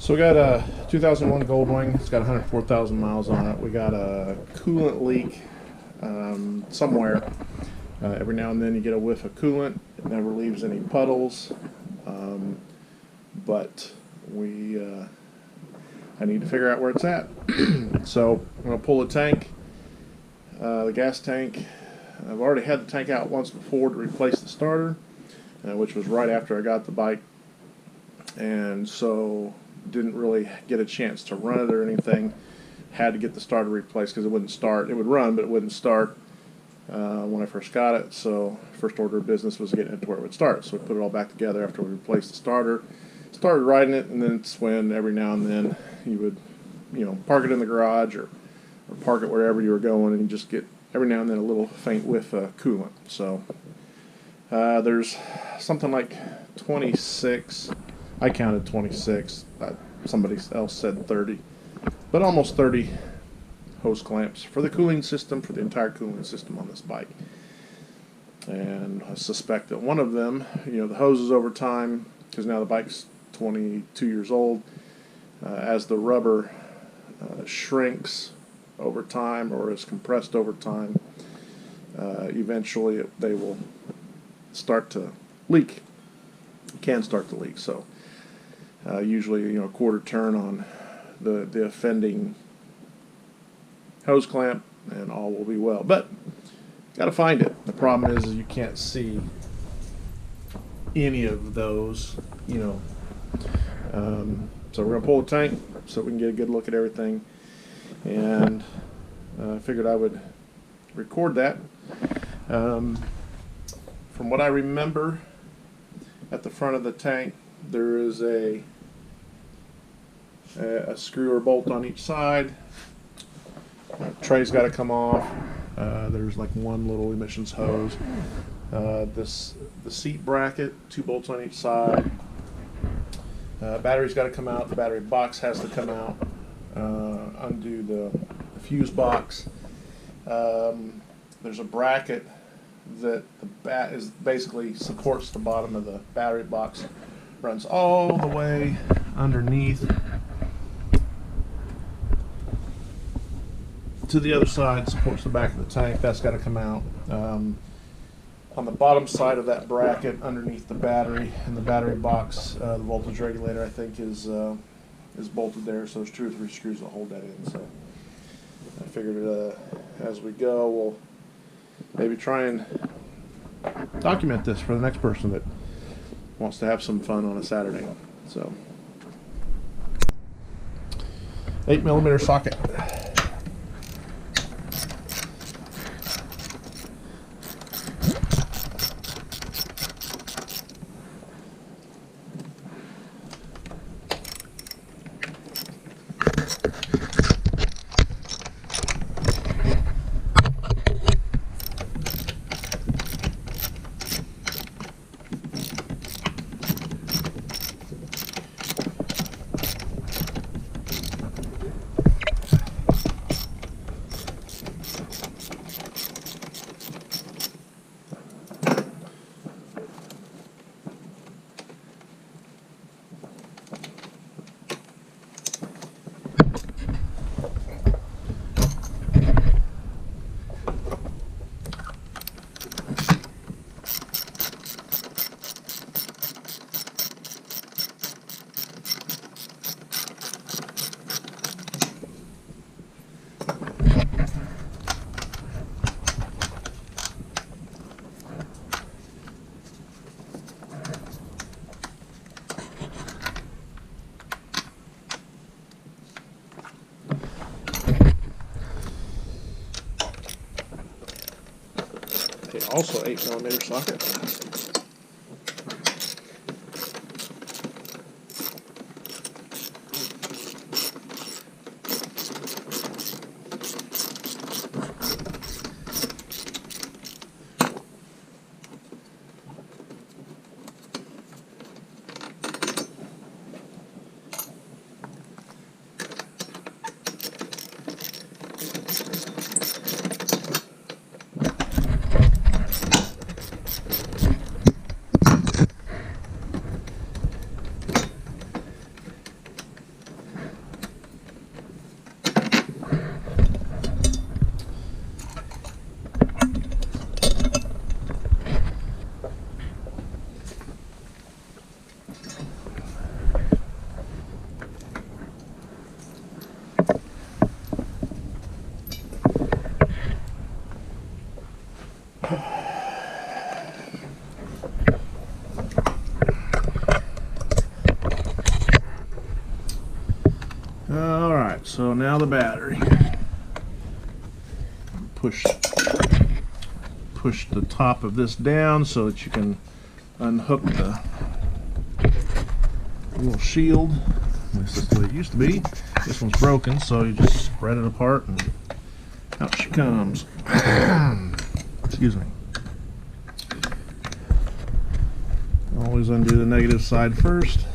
So we got a 2001 Goldwing. It's got 104,000 miles on it. We got a coolant leak somewhere. Every now and then you get a whiff of coolant. It never leaves any puddles. But I need to figure out where it's at. So I'm going to pull the tank, the gas tank. I've already had the tank out once before to replace the starter, which was right after I got the bike. And so didn't really get a chance to run it or anything. Had to get the starter replaced because it wouldn't start. It would run, but it wouldn't start when I first got it. So first order of business was getting it to where it would start. So we put it all back together after we replaced the starter. Started riding it, and then it's when every now and then you would, park it in the garage or park it wherever you were going, and you just get every now and then a little faint whiff of coolant. So there's something like 26. I counted 26. Somebody else said 30, but almost 30 hose clamps for the cooling system, for the entire cooling system on this bike. And I suspect that one of them, the hoses over time, because now the bike's 22 years old, as the rubber shrinks over time or is compressed over time, eventually they will start to leak. It can start to leak. So usually, a quarter turn on the offending hose clamp, and all will be well. But got to find it. The problem is you can't see any of those, So we're going to pull the tank so we can get a good look at everything. And I figured I would record that. From what I remember, at the front of the tank, there is a screw or bolt on each side. Tray's got to come off. There's like one little emissions hose. The seat bracket, 2 bolts on each side. Battery's got to come out. The battery box has to come out. Undo the fuse box. There's a bracket that is basically supports the bottom of the battery box. Runs all the way underneath to the other side, supports the back of the tank. That's got to come out. On the bottom side of that bracket, underneath the battery and the battery box, the voltage regulator, I think, is bolted there. So there's 2 or 3 screws that hold that in. So I figured as we go, we'll maybe try and document this for the next person that wants to have some fun on a Saturday. So 8mm socket. Also 8mm socket. Alright, so now the battery. Push the top of this down so that you can unhook the little shield. This is the way it used to be. This one's broken, so you just spread it apart and out she comes. Excuse me. Always undo the negative side first.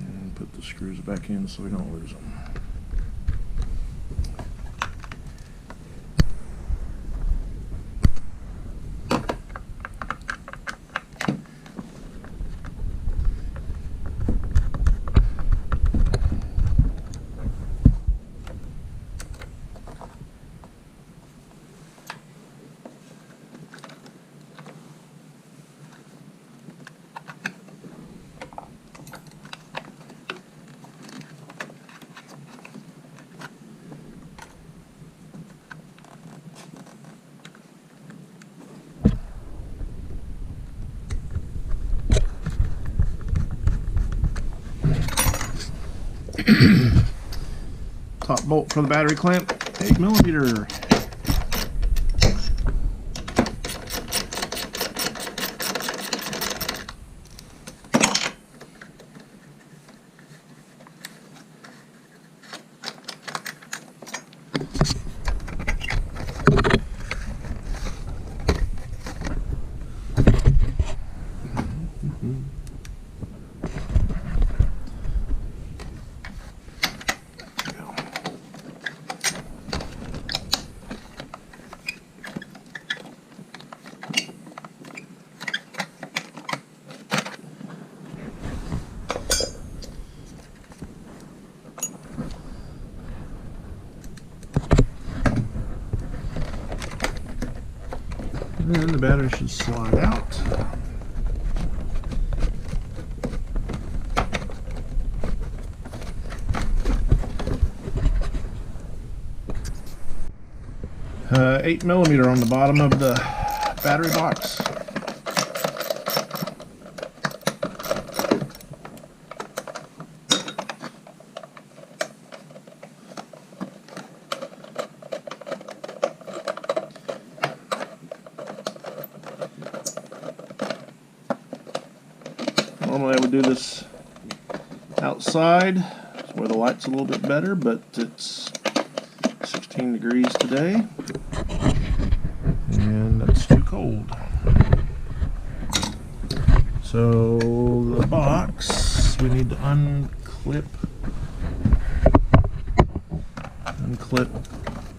And put the screws back in so we don't lose them. Top bolt for the battery clamp, 8mm. And the battery should slide out. Uh, 8mm on the bottom of the battery box. Normally I would do this outside where the light's a little bit better, but it's 16 degrees today and that's too cold. So the box, we need to unclip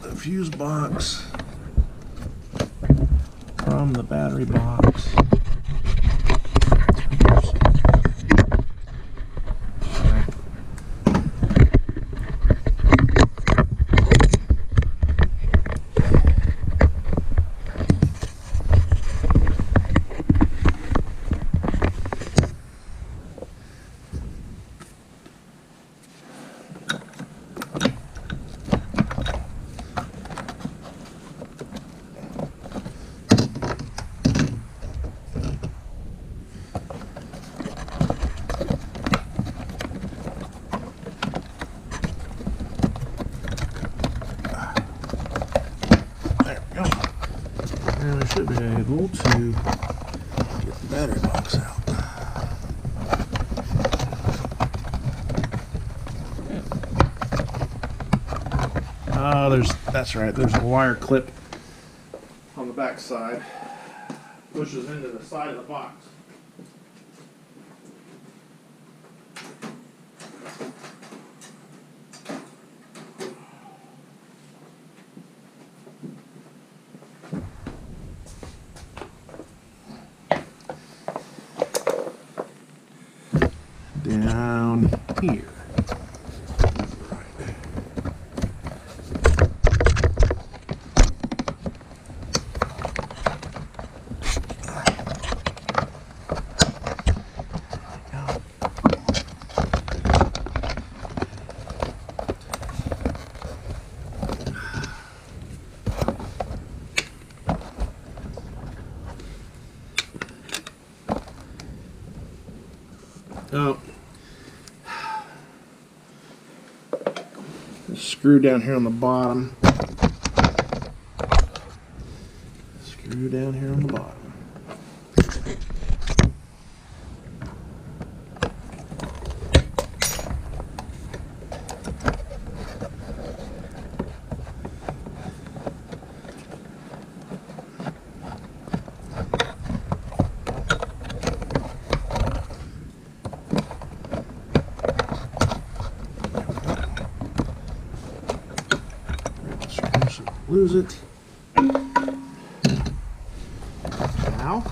the fuse box from the battery box. And I should be able to get the battery box out. That's right, there's a wire clip on the back side. Pushes into the side of the box. Down here. screw down here on the bottom. Screw down here on the bottom. Lose it. Now,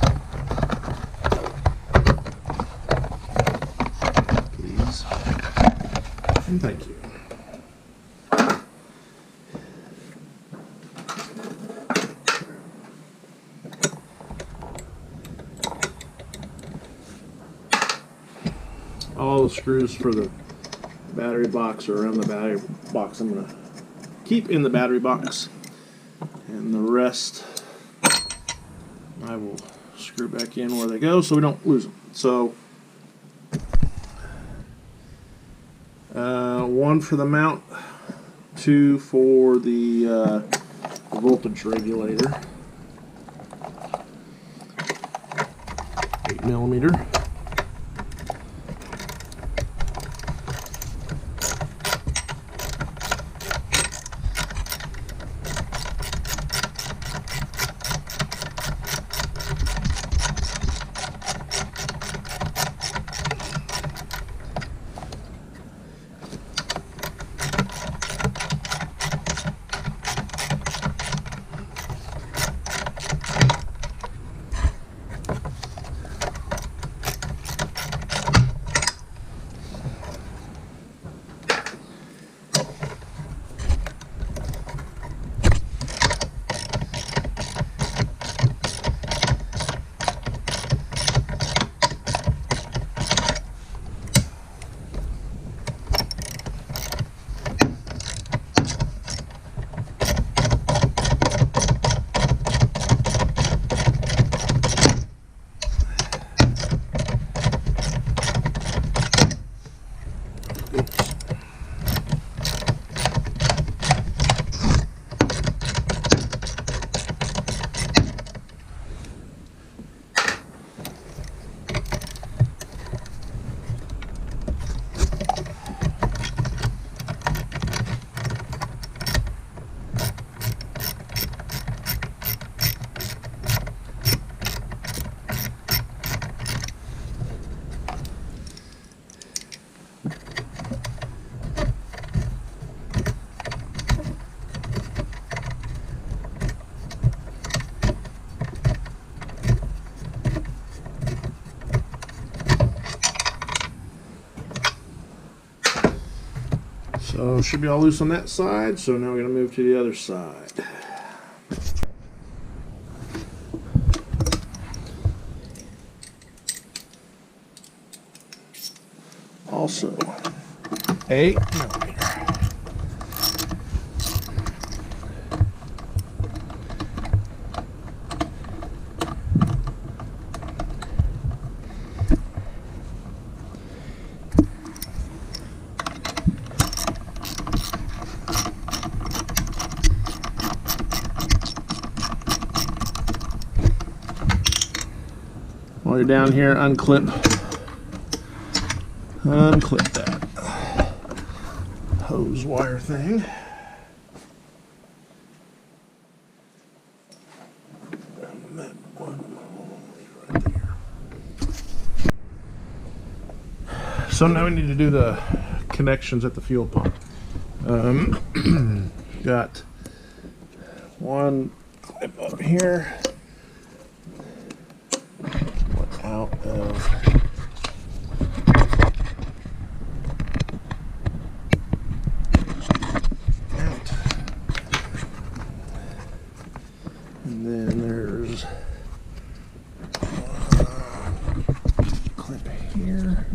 please, and thank you. All the screws for the battery box are around the battery box. I'm going to keep in the battery box. And the rest I will screw back in where they go so we don't lose them. So one for the mount, two for the voltage regulator, 8mm. So should be all loose on that side, so now we're going to move to the other side. Also, 8mm. While you're down here, unclip that hose wire thing. And that one right there. So now we need to do the connections at the fuel pump. Got one clip up here. Out of out, and then there's a clip here,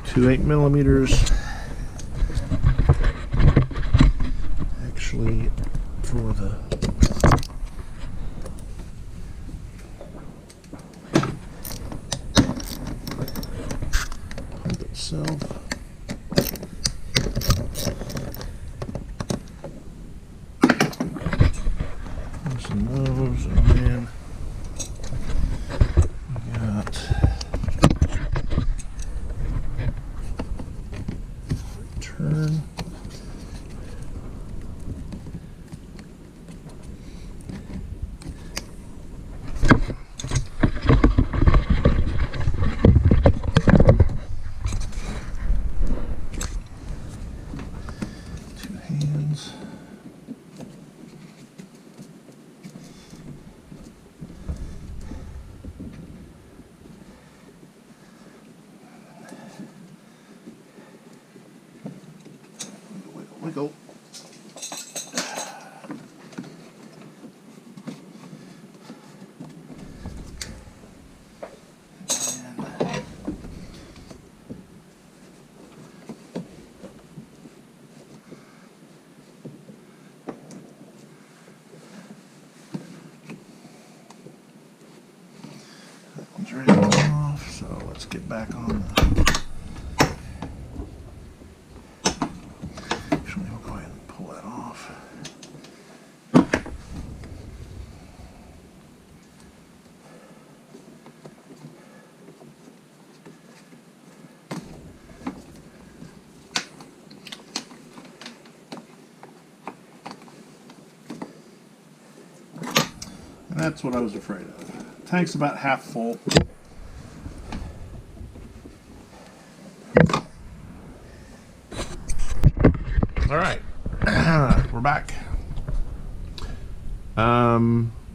2 8mm, actually for the itself. turn. Two hands. Wiggle. That one's ready to go off, so let's get back on the. Actually, we'll go ahead and pull that off. And that's what I was afraid of. Tank's about half full. All right, we're back.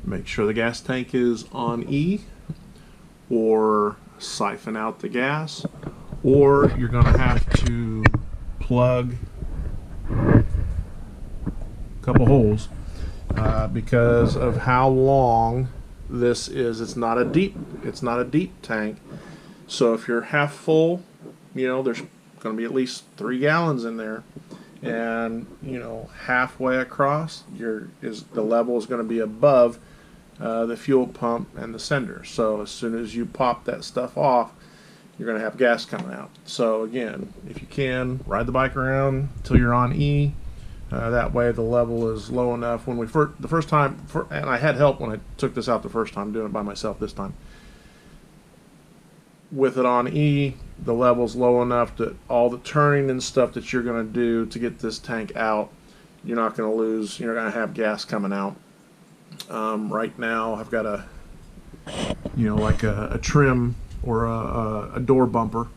Make sure the gas tank is on E, or siphon out the gas, or you're going to have to plug a couple holes because of how long this is. It's not a deep tank. So if you're half full, there's going to be at least 3 gallons in there. And halfway across the level is going to be above the fuel pump and the sender. So as soon as you pop that stuff off, you're going to have gas coming out. So again, if you can, ride the bike around until you're on E. That way the level is low enough. When the first time, and I had help when I took this out the first time, doing it by myself this time. With it on E, the level's low enough that all the turning and stuff that you're going to do to get this tank out, you're not going to lose. You're going to have gas coming out. Right now, I've got like a trim or a door bumper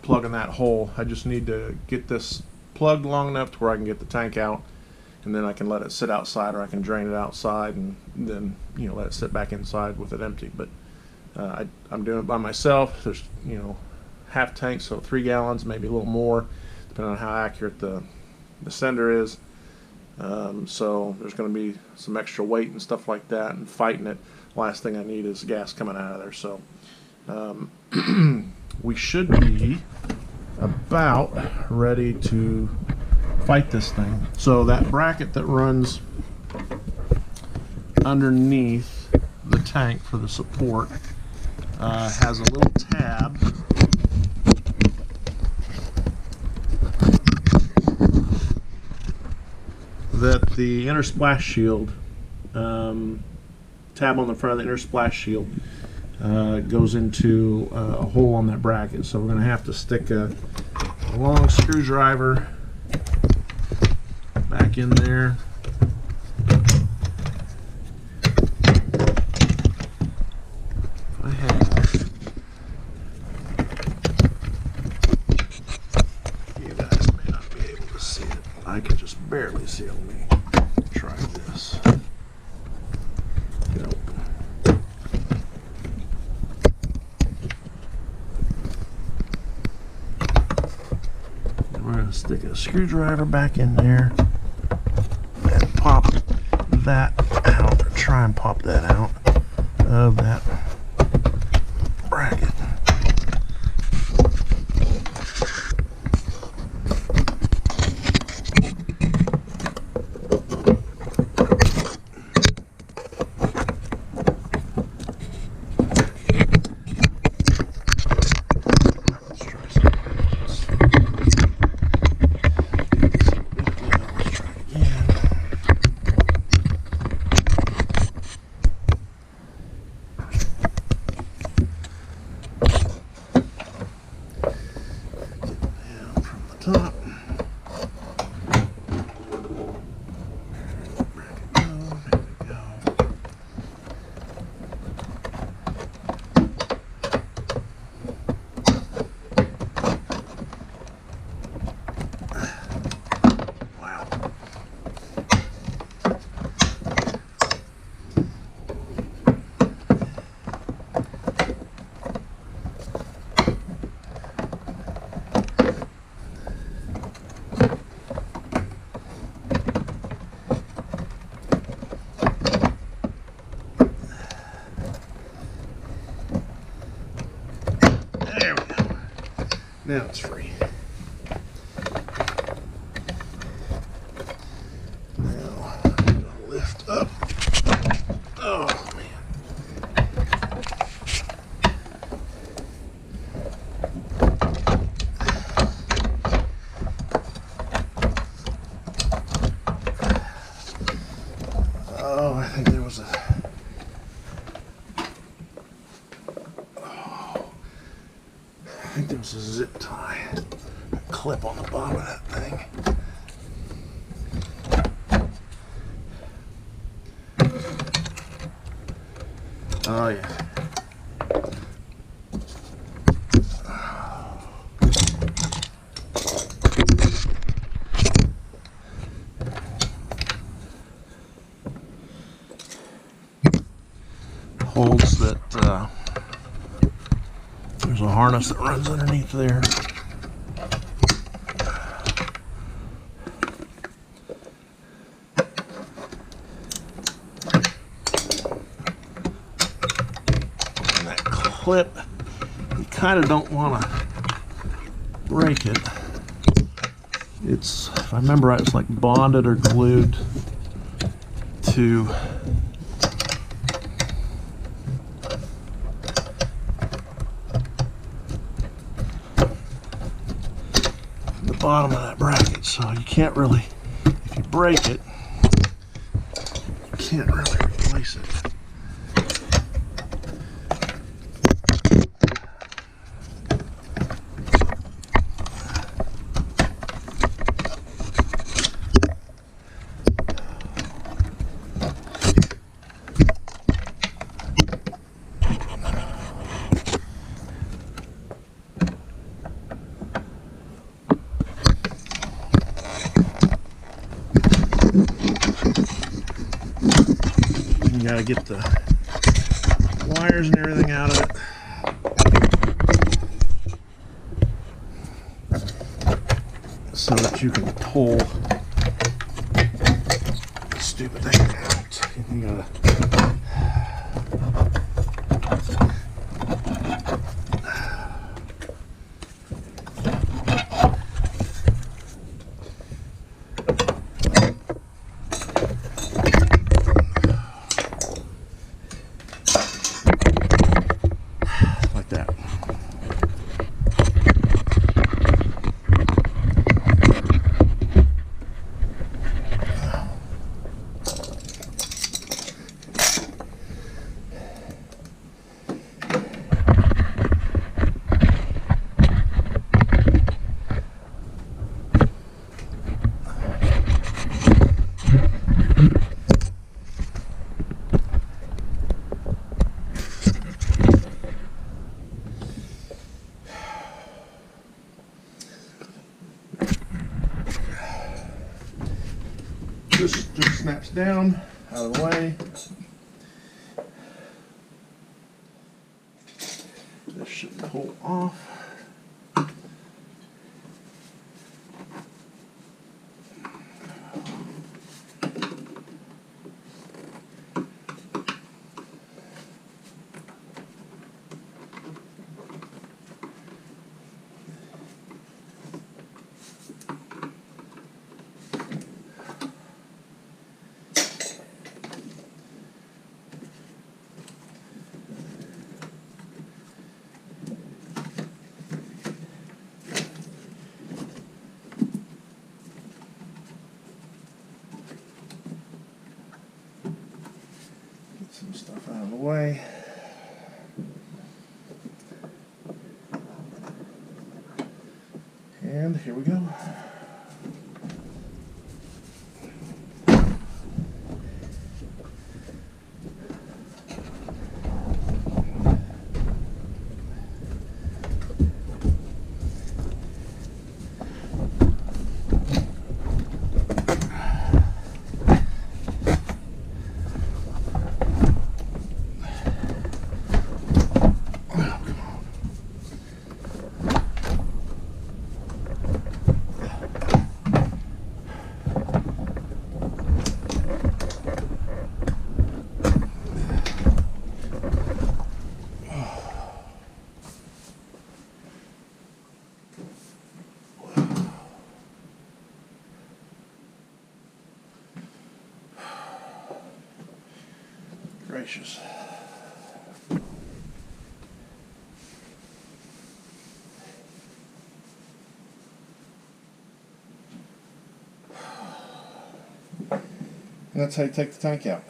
plug in that hole. I just need to get this plugged long enough to where I can get the tank out, and then I can let it sit outside, or I can drain it outside and then let it sit back inside with it empty. But I'm doing it by myself. There's half tank, so 3 gallons, maybe a little more, depending on how accurate the sender is. So there's going to be some extra weight and stuff like that, and fighting it. Last thing I need is gas coming out of there. So we should be about ready to fight this thing. So that bracket that runs underneath the tank for the support has a little tab that the inner splash shield, tab on the front of the inner splash shield, goes into a hole on that bracket. So we're going to have to stick a long screwdriver back in there. I have, you guys may not be able to see it. I can just barely see it. Let me try this. Nope. We're going to stick a screwdriver back in there and pop that out, or try and pop that out of that bracket. Top. Now it's free. Now I'm going to lift up. Oh, man. Oh, I think there was a... I think there was a zip tie, a clip on the bottom of that thing. Oh yeah. Holds that there's a harness that runs underneath there. And that clip, you kind of don't want to break it. It's, if I remember right, it's like bonded or glued to bottom of that bracket, so you can't really, if you break it, you can't really replace it. You gotta get the wires and everything out of it. So that you can pull the stupid thing out. You gotta just snaps down, out of the way. This should pull off. Some stuff out of the way. And here we go. gracious. And that's how you take the tank out.